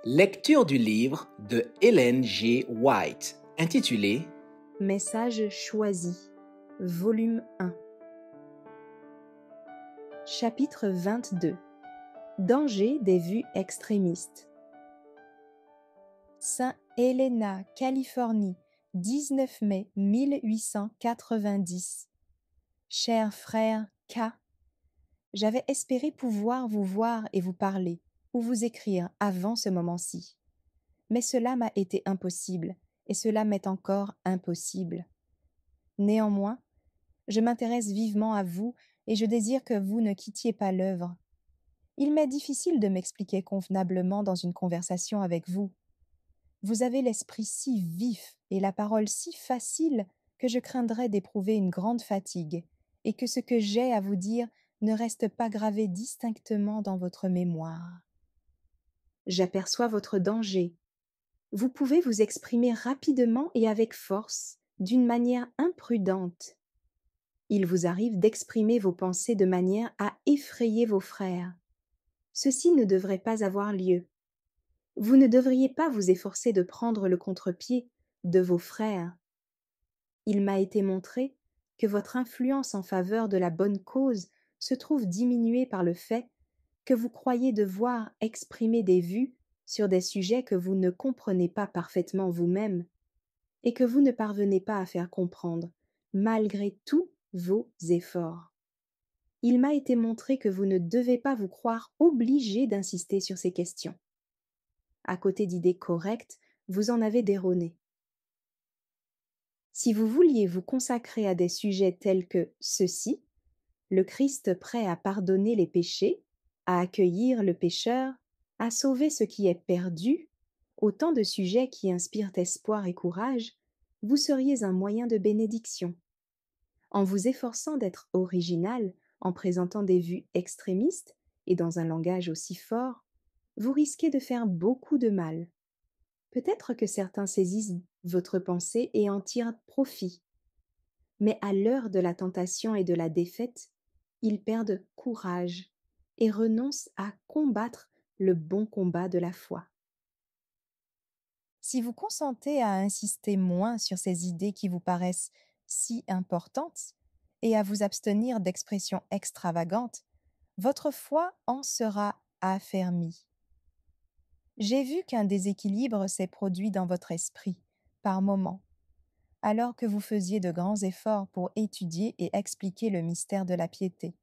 Lecture du livre de Ellen G. White, intitulé Message choisi, volume 1. Chapitre 22. Danger des vues extrémistes. Saint Helena, Californie, 19 mai 1890. Cher frère K, j'avais espéré pouvoir vous voir et vous parler, ou vous écrire avant ce moment-ci. Mais cela m'a été impossible, et cela m'est encore impossible. Néanmoins, je m'intéresse vivement à vous et je désire que vous ne quittiez pas l'œuvre. Il m'est difficile de m'expliquer convenablement dans une conversation avec vous. Vous avez l'esprit si vif et la parole si facile que je craindrais d'éprouver une grande fatigue et que ce que j'ai à vous dire ne reste pas gravé distinctement dans votre mémoire. J'aperçois votre danger. Vous pouvez vous exprimer rapidement et avec force, d'une manière imprudente. Il vous arrive d'exprimer vos pensées de manière à effrayer vos frères. Ceci ne devrait pas avoir lieu. Vous ne devriez pas vous efforcer de prendre le contre-pied de vos frères. Il m'a été montré que votre influence en faveur de la bonne cause se trouve diminuée par le fait que vous croyez devoir exprimer des vues sur des sujets que vous ne comprenez pas parfaitement vous-même et que vous ne parvenez pas à faire comprendre, malgré tous vos efforts. Il m'a été montré que vous ne devez pas vous croire obligé d'insister sur ces questions. À côté d'idées correctes, vous en avez d'erronées. Si vous vouliez vous consacrer à des sujets tels que ceux-ci, le Christ prêt à pardonner les péchés, à accueillir le pécheur, à sauver ce qui est perdu, autant de sujets qui inspirent espoir et courage, vous seriez un moyen de bénédiction. En vous efforçant d'être original, en présentant des vues extrémistes et dans un langage aussi fort, vous risquez de faire beaucoup de mal. Peut-être que certains saisissent votre pensée et en tirent profit. Mais à l'heure de la tentation et de la défaite, ils perdent courage et renoncent à combattre le bon combat de la foi. Si vous consentez à insister moins sur ces idées qui vous paraissent si importantes et à vous abstenir d'expressions extravagantes, votre foi en sera affermie. J'ai vu qu'un déséquilibre s'est produit dans votre esprit, par moments, alors que vous faisiez de grands efforts pour étudier et expliquer le mystère de la piété,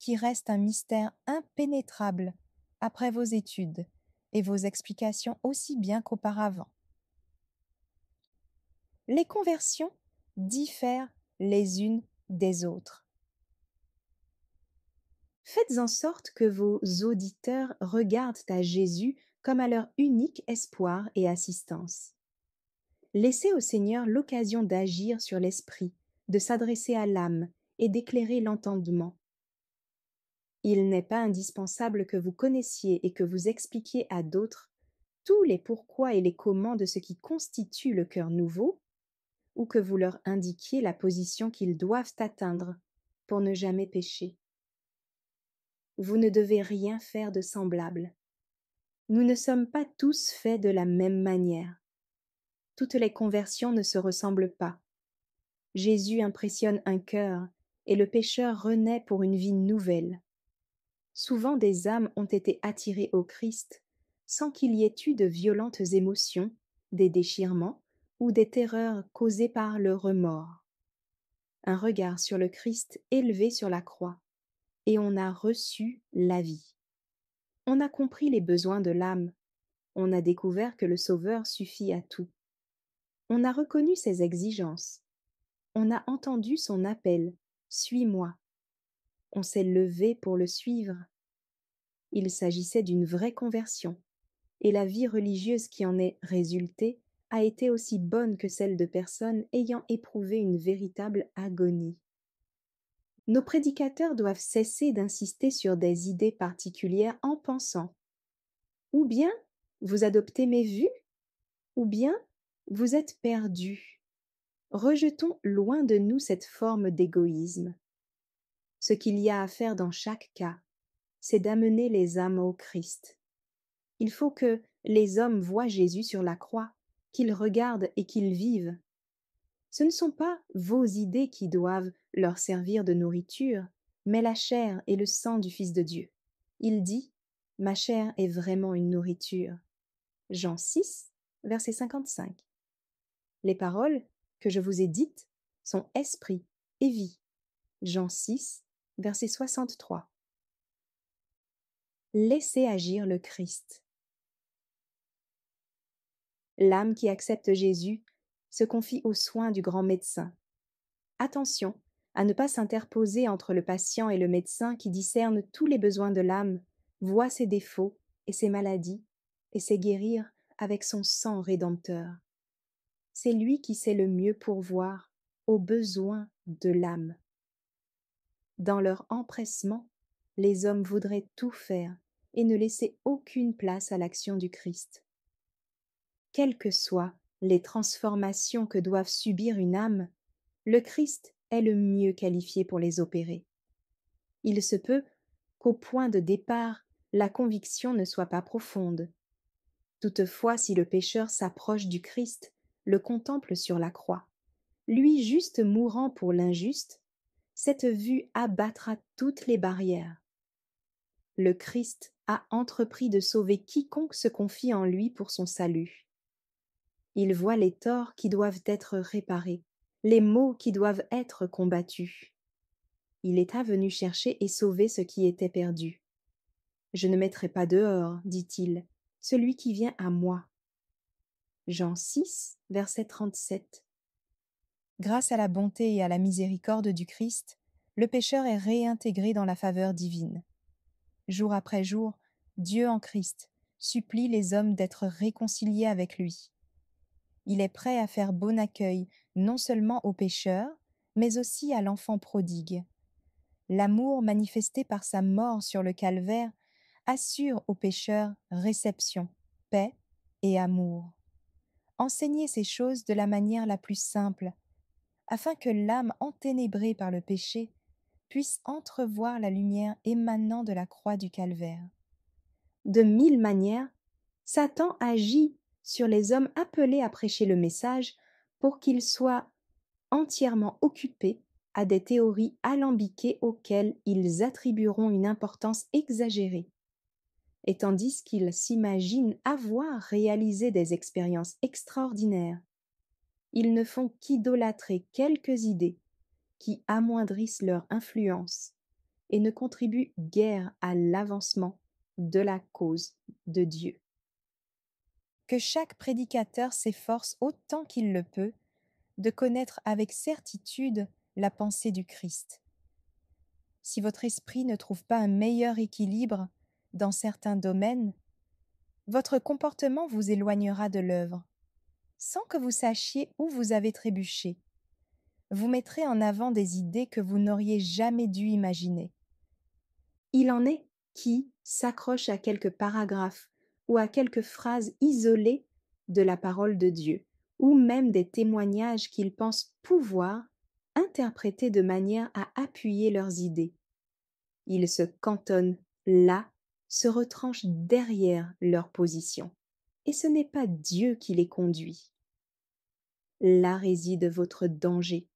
qui reste un mystère impénétrable après vos études et vos explications aussi bien qu'auparavant. Les conversions diffèrent les unes des autres. Faites en sorte que vos auditeurs regardent à Jésus comme à leur unique espoir et assistance. Laissez au Seigneur l'occasion d'agir sur l'esprit, de s'adresser à l'âme et d'éclairer l'entendement. Il n'est pas indispensable que vous connaissiez et que vous expliquiez à d'autres tous les pourquoi et les comment de ce qui constitue le cœur nouveau, ou que vous leur indiquiez la position qu'ils doivent atteindre pour ne jamais pécher. Vous ne devez rien faire de semblable. Nous ne sommes pas tous faits de la même manière. Toutes les conversions ne se ressemblent pas. Jésus impressionne un cœur et le pécheur renaît pour une vie nouvelle. Souvent des âmes ont été attirées au Christ sans qu'il y ait eu de violentes émotions, des déchirements ou des terreurs causées par le remords. Un regard sur le Christ élevé sur la croix, et on a reçu la vie. On a compris les besoins de l'âme, on a découvert que le Sauveur suffit à tout. On a reconnu ses exigences, on a entendu son appel « Suis-moi ». On s'est levé pour le suivre. Il s'agissait d'une vraie conversion, et la vie religieuse qui en est résultée a été aussi bonne que celle de personnes ayant éprouvé une véritable agonie. Nos prédicateurs doivent cesser d'insister sur des idées particulières en pensant ou bien vous adoptez mes vues, ou bien vous êtes perdus. Rejetons loin de nous cette forme d'égoïsme. Ce qu'il y a à faire dans chaque cas, c'est d'amener les âmes au Christ. Il faut que les hommes voient Jésus sur la croix, qu'ils regardent et qu'ils vivent. Ce ne sont pas vos idées qui doivent leur servir de nourriture, mais la chair et le sang du Fils de Dieu. Il dit: Ma chair est vraiment une nourriture. Jean 6, verset 55. Les paroles que je vous ai dites sont esprit et vie. Jean 6, verset 63. Laissez agir le Christ. L'âme qui accepte Jésus se confie aux soins du grand médecin. Attention à ne pas s'interposer entre le patient et le médecin qui discerne tous les besoins de l'âme, voit ses défauts et ses maladies, et sait guérir avec son sang rédempteur. C'est lui qui sait le mieux pourvoir aux besoins de l'âme. Dans leur empressement, les hommes voudraient tout faire et ne laisser aucune place à l'action du Christ. Quelles que soient les transformations que doive subir une âme, le Christ est le mieux qualifié pour les opérer. Il se peut qu'au point de départ, la conviction ne soit pas profonde. Toutefois, si le pécheur s'approche du Christ, le contemple sur la croix, lui juste mourant pour l'injuste, cette vue abattra toutes les barrières. Le Christ a entrepris de sauver quiconque se confie en lui pour son salut. Il voit les torts qui doivent être réparés, les maux qui doivent être combattus. Il est venu chercher et sauver ce qui était perdu. Je ne mettrai pas dehors, dit-il, celui qui vient à moi. Jean 6, verset 37. Grâce à la bonté et à la miséricorde du Christ, le pécheur est réintégré dans la faveur divine. Jour après jour, Dieu en Christ supplie les hommes d'être réconciliés avec lui. Il est prêt à faire bon accueil non seulement aux pécheurs, mais aussi à l'enfant prodigue. L'amour manifesté par sa mort sur le calvaire assure aux pécheurs réception, paix et amour. Enseignez ces choses de la manière la plus simple, afin que l'âme enténébrée par le péché puisse entrevoir la lumière émanant de la croix du calvaire. De mille manières, Satan agit sur les hommes appelés à prêcher le message pour qu'ils soient entièrement occupés à des théories alambiquées auxquelles ils attribueront une importance exagérée. Et tandis qu'ils s'imaginent avoir réalisé des expériences extraordinaires, ils ne font qu'idolâtrer quelques idées qui amoindrissent leur influence et ne contribuent guère à l'avancement de la cause de Dieu. Que chaque prédicateur s'efforce autant qu'il le peut de connaître avec certitude la pensée du Christ. Si votre esprit ne trouve pas un meilleur équilibre dans certains domaines, votre comportement vous éloignera de l'œuvre, sans que vous sachiez où vous avez trébuché. Vous mettrez en avant des idées que vous n'auriez jamais dû imaginer. Il en est qui s'accrochent à quelques paragraphes ou à quelques phrases isolées de la parole de Dieu, ou même des témoignages qu'ils pensent pouvoir interpréter de manière à appuyer leurs idées. Ils se cantonnent là, se retranchent derrière leur position, et ce n'est pas Dieu qui les conduit. Là réside votre danger.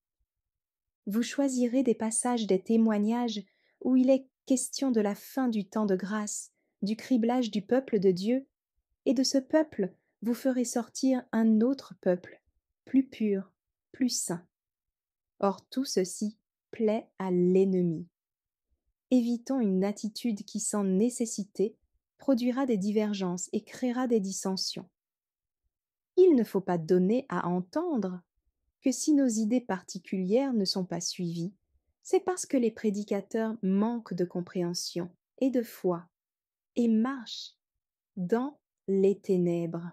Vous choisirez des passages des témoignages où il est question de la fin du temps de grâce, du criblage du peuple de Dieu, et de ce peuple vous ferez sortir un autre peuple, plus pur, plus saint. Or tout ceci plaît à l'ennemi. Évitons une attitude qui, sans nécessité, produira des divergences et créera des dissensions. Il ne faut pas donner à entendre que si nos idées particulières ne sont pas suivies, c'est parce que les prédicateurs manquent de compréhension et de foi et marchent dans les ténèbres.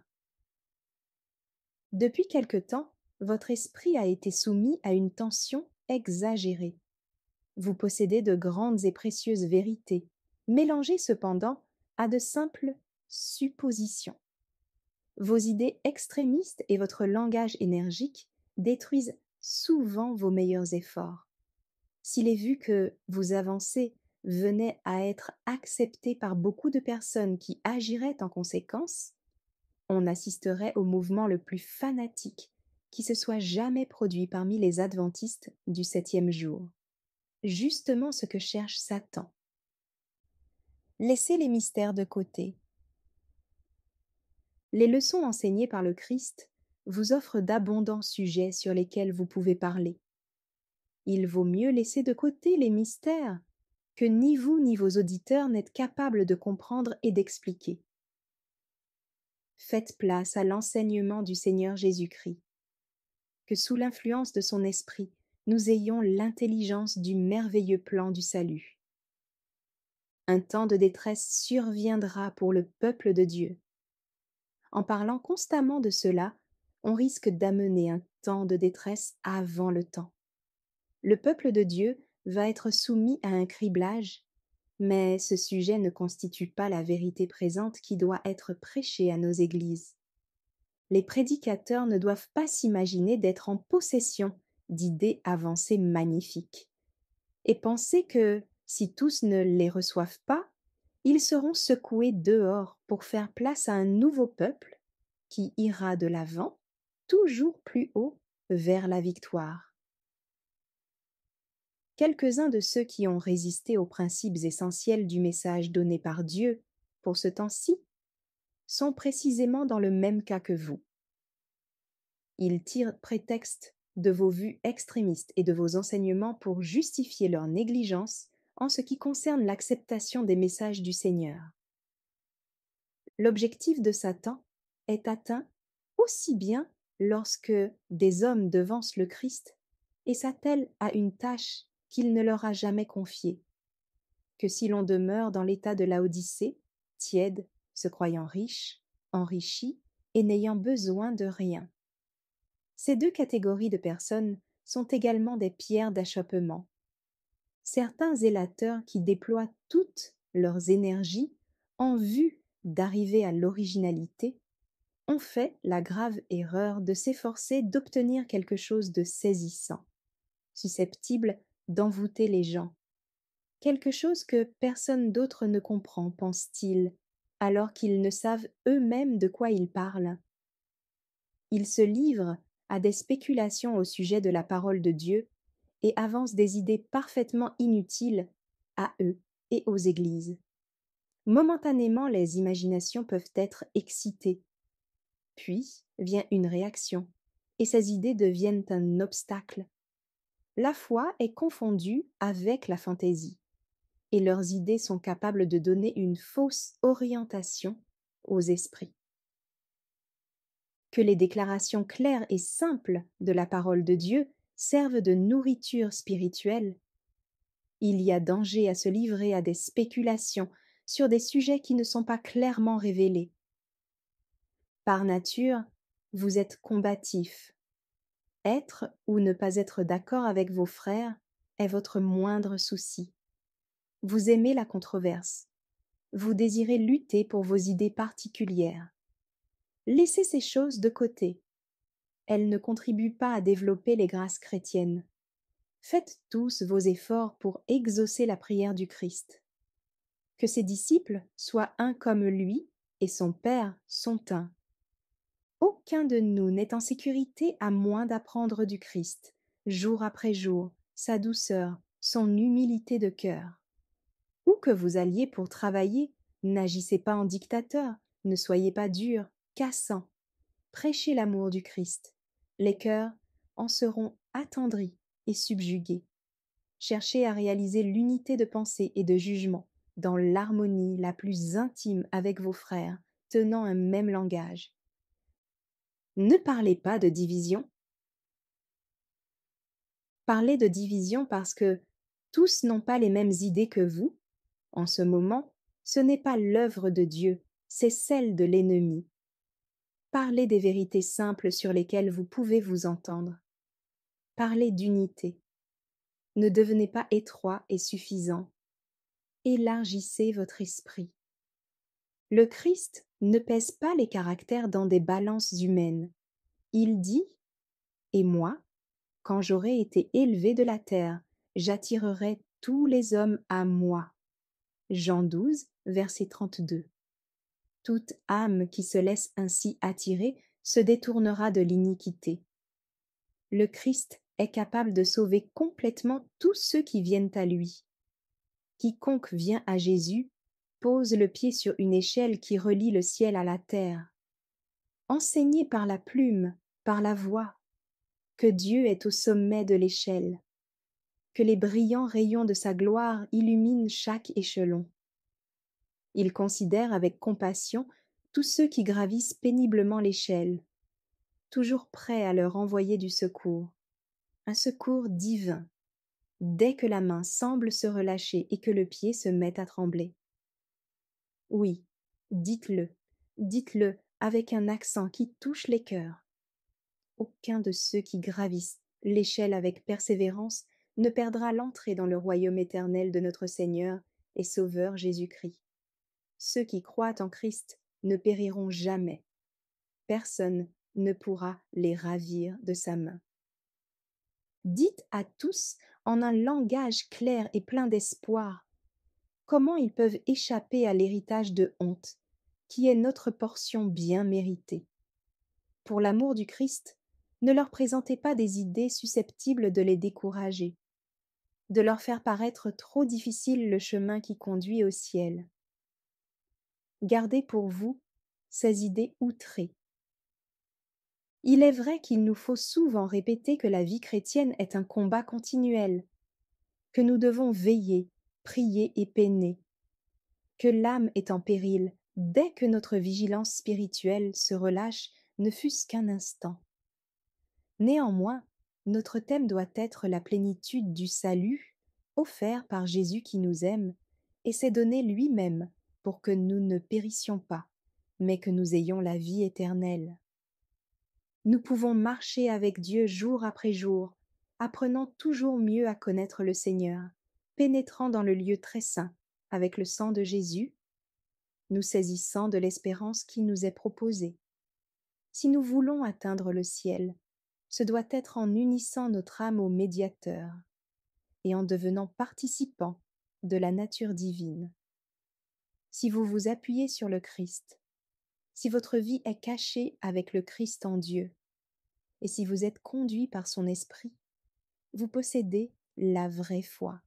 Depuis quelque temps, votre esprit a été soumis à une tension exagérée. Vous possédez de grandes et précieuses vérités, mélangées cependant à de simples suppositions. Vos idées extrémistes et votre langage énergique détruisent souvent vos meilleurs efforts. S'il est vu que vous avancez venait à être accepté par beaucoup de personnes qui agiraient en conséquence, on assisterait au mouvement le plus fanatique qui se soit jamais produit parmi les adventistes du 7e jour. Justement ce que cherche Satan. Laissez les mystères de côté. Les leçons enseignées par le Christ vous offrent d'abondants sujets sur lesquels vous pouvez parler. Il vaut mieux laisser de côté les mystères que ni vous ni vos auditeurs n'êtes capables de comprendre et d'expliquer. Faites place à l'enseignement du Seigneur Jésus-Christ. Que sous l'influence de son esprit, nous ayons l'intelligence du merveilleux plan du salut. Un temps de détresse surviendra pour le peuple de Dieu. En parlant constamment de cela, on risque d'amener un temps de détresse avant le temps. Le peuple de Dieu va être soumis à un criblage, mais ce sujet ne constitue pas la vérité présente qui doit être prêchée à nos églises. Les prédicateurs ne doivent pas s'imaginer d'être en possession d'idées avancées magnifiques et penser que, si tous ne les reçoivent pas, ils seront secoués dehors pour faire place à un nouveau peuple qui ira de l'avant, toujours plus haut, vers la victoire. Quelques-uns de ceux qui ont résisté aux principes essentiels du message donné par Dieu pour ce temps-ci sont précisément dans le même cas que vous. Ils tirent prétexte de vos vues extrémistes et de vos enseignements pour justifier leur négligence en ce qui concerne l'acceptation des messages du Seigneur. L'objectif de Satan est atteint aussi bien lorsque des hommes devancent le Christ et s'attellent à une tâche qu'il ne leur a jamais confiée, que si l'on demeure dans l'état de Laodicée, tiède, se croyant riche, enrichi et n'ayant besoin de rien. Ces deux catégories de personnes sont également des pierres d'achoppement. Certains zélateurs qui déploient toutes leurs énergies en vue d'arriver à l'originalité ont fait la grave erreur de s'efforcer d'obtenir quelque chose de saisissant, susceptible d'envoûter les gens. Quelque chose que personne d'autre ne comprend, pense-t-il, alors qu'ils ne savent eux-mêmes de quoi ils parlent. Ils se livrent à des spéculations au sujet de la parole de Dieu et avancent des idées parfaitement inutiles à eux et aux églises. Momentanément, les imaginations peuvent être excitées. Puis vient une réaction, et ces idées deviennent un obstacle. La foi est confondue avec la fantaisie, et leurs idées sont capables de donner une fausse orientation aux esprits. Que les déclarations claires et simples de la parole de Dieu servent de nourriture spirituelle. Il y a danger à se livrer à des spéculations sur des sujets qui ne sont pas clairement révélés. Par nature, vous êtes combatif. Être ou ne pas être d'accord avec vos frères est votre moindre souci. Vous aimez la controverse. Vous désirez lutter pour vos idées particulières. Laissez ces choses de côté. Elles ne contribuent pas à développer les grâces chrétiennes. Faites tous vos efforts pour exaucer la prière du Christ. Que ses disciples soient un comme lui et son Père sont un. Aucun de nous n'est en sécurité à moins d'apprendre du Christ, jour après jour, sa douceur, son humilité de cœur. Où que vous alliez pour travailler, n'agissez pas en dictateur, ne soyez pas dur, cassant. Prêchez l'amour du Christ. Les cœurs en seront attendris et subjugués. Cherchez à réaliser l'unité de pensée et de jugement dans l'harmonie la plus intime avec vos frères, tenant un même langage. Ne parlez pas de division. Parlez de division parce que tous n'ont pas les mêmes idées que vous. En ce moment, ce n'est pas l'œuvre de Dieu, c'est celle de l'ennemi. Parlez des vérités simples sur lesquelles vous pouvez vous entendre. Parlez d'unité. Ne devenez pas étroit et suffisant. Élargissez votre esprit. Le Christ ne pèse pas les caractères dans des balances humaines. Il dit « Et moi, quand j'aurai été élevé de la terre, j'attirerai tous les hommes à moi. » Jean 12, verset 32. Toute âme qui se laisse ainsi attirer se détournera de l'iniquité. Le Christ est capable de sauver complètement tous ceux qui viennent à lui. Quiconque vient à Jésus pose le pied sur une échelle qui relie le ciel à la terre. Enseigné par la plume, par la voix, que Dieu est au sommet de l'échelle, que les brillants rayons de sa gloire illuminent chaque échelon. Il considère avec compassion tous ceux qui gravissent péniblement l'échelle, toujours prêt à leur envoyer du secours, un secours divin, dès que la main semble se relâcher et que le pied se met à trembler. Oui, dites-le, dites-le avec un accent qui touche les cœurs. Aucun de ceux qui gravissent l'échelle avec persévérance ne perdra l'entrée dans le royaume éternel de notre Seigneur et Sauveur Jésus-Christ. Ceux qui croient en Christ ne périront jamais. Personne ne pourra les ravir de sa main. Dites à tous, en un langage clair et plein d'espoir, comment ils peuvent échapper à l'héritage de honte, qui est notre portion bien méritée. Pour l'amour du Christ, ne leur présentez pas des idées susceptibles de les décourager, de leur faire paraître trop difficile le chemin qui conduit au ciel. Gardez pour vous ces idées outrées. Il est vrai qu'il nous faut souvent répéter que la vie chrétienne est un combat continuel, que nous devons veiller, prier et peiner, que l'âme est en péril dès que notre vigilance spirituelle se relâche, ne fût-ce qu'un instant. Néanmoins, notre thème doit être la plénitude du salut offert par Jésus qui nous aime et s'est donné lui-même pour que nous ne périssions pas, mais que nous ayons la vie éternelle. Nous pouvons marcher avec Dieu jour après jour, apprenant toujours mieux à connaître le Seigneur, pénétrant dans le lieu très saint avec le sang de Jésus, nous saisissant de l'espérance qui nous est proposée. Si nous voulons atteindre le ciel, ce doit être en unissant notre âme au Médiateur et en devenant participants de la nature divine. Si vous vous appuyez sur le Christ, si votre vie est cachée avec le Christ en Dieu, et si vous êtes conduit par son esprit, vous possédez la vraie foi.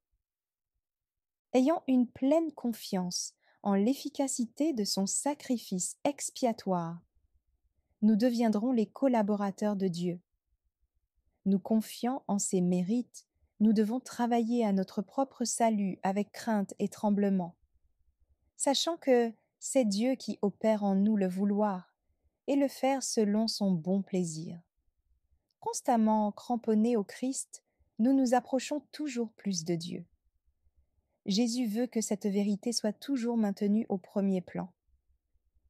Ayant une pleine confiance en l'efficacité de son sacrifice expiatoire, nous deviendrons les collaborateurs de Dieu. Nous confiant en ses mérites, nous devons travailler à notre propre salut avec crainte et tremblement, sachant que c'est Dieu qui opère en nous le vouloir et le faire selon son bon plaisir. Constamment cramponnés au Christ, nous nous approchons toujours plus de Dieu. Jésus veut que cette vérité soit toujours maintenue au premier plan.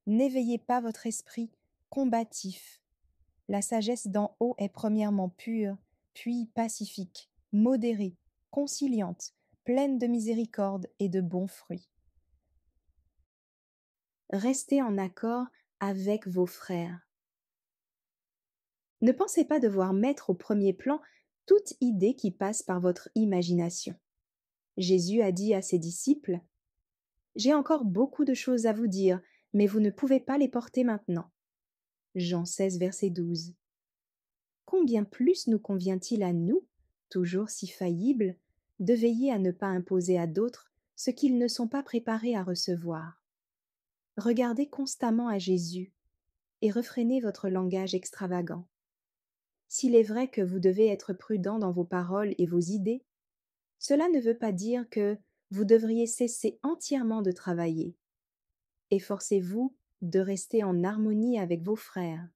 N'éveillez pas votre esprit combatif. La sagesse d'en haut est premièrement pure, puis pacifique, modérée, conciliante, pleine de miséricorde et de bons fruits. Restez en accord avec vos frères. Ne pensez pas devoir mettre au premier plan toute idée qui passe par votre imagination. Jésus a dit à ses disciples : « J'ai encore beaucoup de choses à vous dire, mais vous ne pouvez pas les porter maintenant. » Jean 16, verset 12. Combien plus nous convient-il à nous, toujours si faillibles, de veiller à ne pas imposer à d'autres ce qu'ils ne sont pas préparés à recevoir. Regardez constamment à Jésus et refrénez votre langage extravagant. S'il est vrai que vous devez être prudent dans vos paroles et vos idées, cela ne veut pas dire que vous devriez cesser entièrement de travailler. Efforcez-vous de rester en harmonie avec vos frères.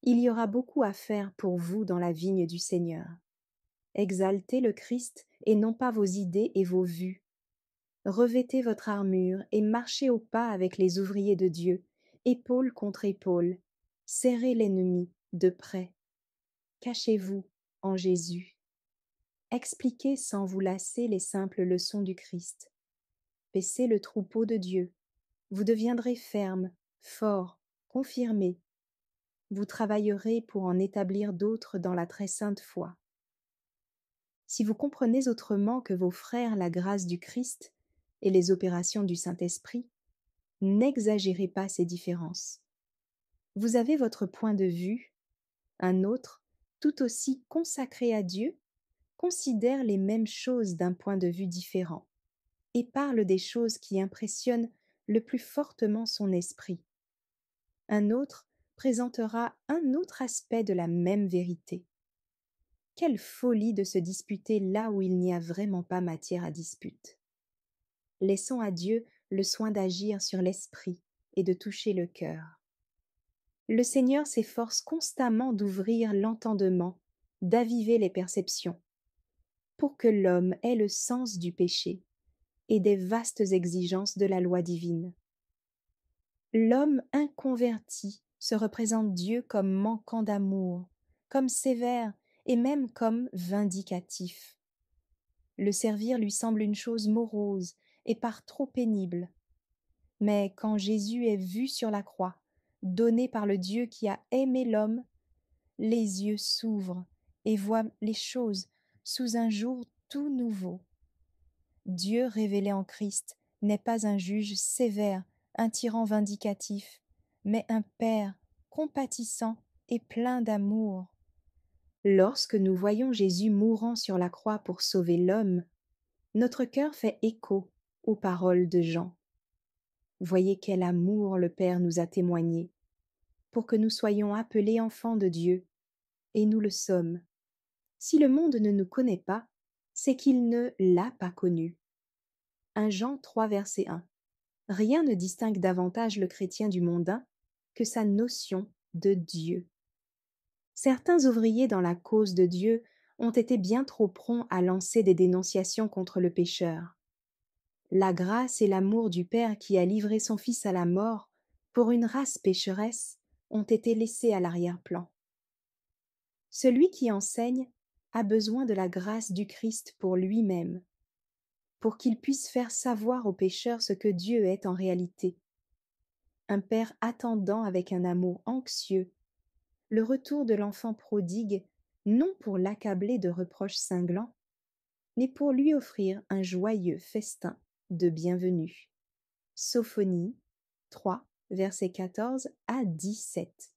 Il y aura beaucoup à faire pour vous dans la vigne du Seigneur. Exaltez le Christ et non pas vos idées et vos vues. Revêtez votre armure et marchez au pas avec les ouvriers de Dieu, épaule contre épaule. Serrez l'ennemi de près. Cachez-vous en Jésus. Expliquez sans vous lasser les simples leçons du Christ. Paissez le troupeau de Dieu. Vous deviendrez ferme, fort, confirmé. Vous travaillerez pour en établir d'autres dans la très sainte foi. Si vous comprenez autrement que vos frères la grâce du Christ, et les opérations du Saint-Esprit, n'exagérez pas ces différences. Vous avez votre point de vue, un autre, tout aussi consacré à Dieu, considère les mêmes choses d'un point de vue différent et parle des choses qui impressionnent le plus fortement son esprit. Un autre présentera un autre aspect de la même vérité. Quelle folie de se disputer là où il n'y a vraiment pas matière à dispute. Laissons à Dieu le soin d'agir sur l'esprit et de toucher le cœur. Le Seigneur s'efforce constamment d'ouvrir l'entendement, d'aviver les perceptions, pour que l'homme ait le sens du péché et des vastes exigences de la loi divine. L'homme inconverti se représente Dieu comme manquant d'amour, comme sévère et même comme vindicatif. Le servir lui semble une chose morose et par trop pénible. Mais quand Jésus est vu sur la croix, donné par le Dieu qui a aimé l'homme, les yeux s'ouvrent et voient les choses sous un jour tout nouveau. Dieu révélé en Christ n'est pas un juge sévère, un tyran vindicatif, mais un Père compatissant et plein d'amour. Lorsque nous voyons Jésus mourant sur la croix pour sauver l'homme, notre cœur fait écho aux paroles de Jean. Voyez quel amour le Père nous a témoigné, pour que nous soyons appelés enfants de Dieu, et nous le sommes. Si le monde ne nous connaît pas, c'est qu'il ne l'a pas connu. 1 Jean 3, verset 1. Rien ne distingue davantage le chrétien du mondain que sa notion de Dieu. Certains ouvriers dans la cause de Dieu ont été bien trop prompts à lancer des dénonciations contre le pécheur. La grâce et l'amour du Père qui a livré son Fils à la mort pour une race pécheresse ont été laissés à l'arrière-plan. Celui qui enseigne a besoin de la grâce du Christ pour lui-même, pour qu'il puisse faire savoir aux pécheurs ce que Dieu est en réalité. Un père attendant avec un amour anxieux le retour de l'enfant prodigue, non pour l'accabler de reproches cinglants, mais pour lui offrir un joyeux festin de bienvenue. Sophonie 3, versets 14 à 17.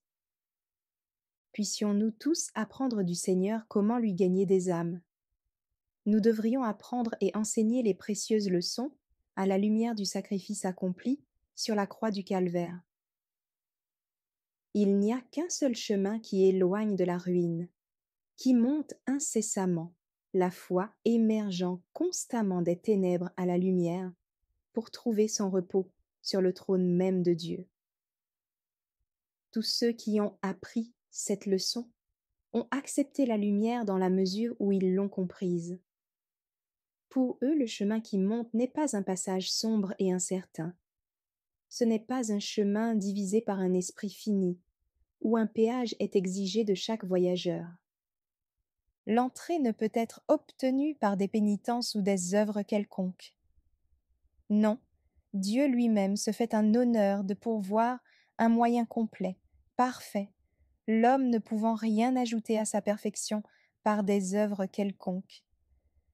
Puissions-nous tous apprendre du Seigneur comment lui gagner des âmes. Nous devrions apprendre et enseigner les précieuses leçons à la lumière du sacrifice accompli sur la croix du Calvaire. Il n'y a qu'un seul chemin qui éloigne de la ruine, qui monte incessamment, la foi émergeant constamment des ténèbres à la lumière, pour trouver son repos sur le trône même de Dieu. Tous ceux qui ont appris cette leçon ont accepté la lumière dans la mesure où ils l'ont comprise. Pour eux, le chemin qui monte n'est pas un passage sombre et incertain. Ce n'est pas un chemin divisé par un esprit fini, où un péage est exigé de chaque voyageur. L'entrée ne peut être obtenue par des pénitences ou des œuvres quelconques. Non, Dieu lui-même se fait un honneur de pourvoir un moyen complet, parfait, l'homme ne pouvant rien ajouter à sa perfection par des œuvres quelconques.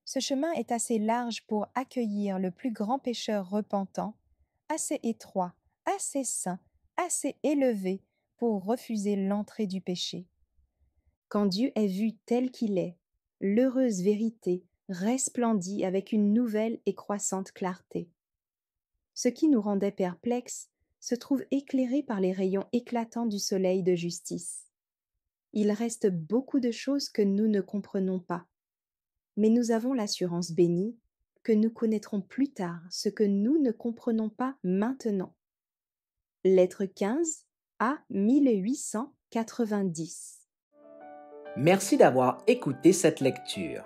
Ce chemin est assez large pour accueillir le plus grand pécheur repentant, assez étroit, assez saint, assez élevé pour refuser l'entrée du péché. Quand Dieu est vu tel qu'il est, l'heureuse vérité resplendit avec une nouvelle et croissante clarté. Ce qui nous rendait perplexes se trouve éclairé par les rayons éclatants du soleil de justice. Il reste beaucoup de choses que nous ne comprenons pas, mais nous avons l'assurance bénie que nous connaîtrons plus tard ce que nous ne comprenons pas maintenant. Lettre 15 à 1890. Merci d'avoir écouté cette lecture.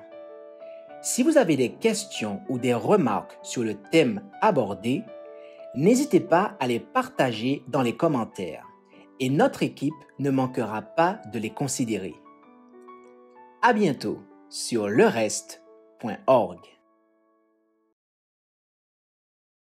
Si vous avez des questions ou des remarques sur le thème abordé, n'hésitez pas à les partager dans les commentaires et notre équipe ne manquera pas de les considérer. À bientôt sur lereste.org.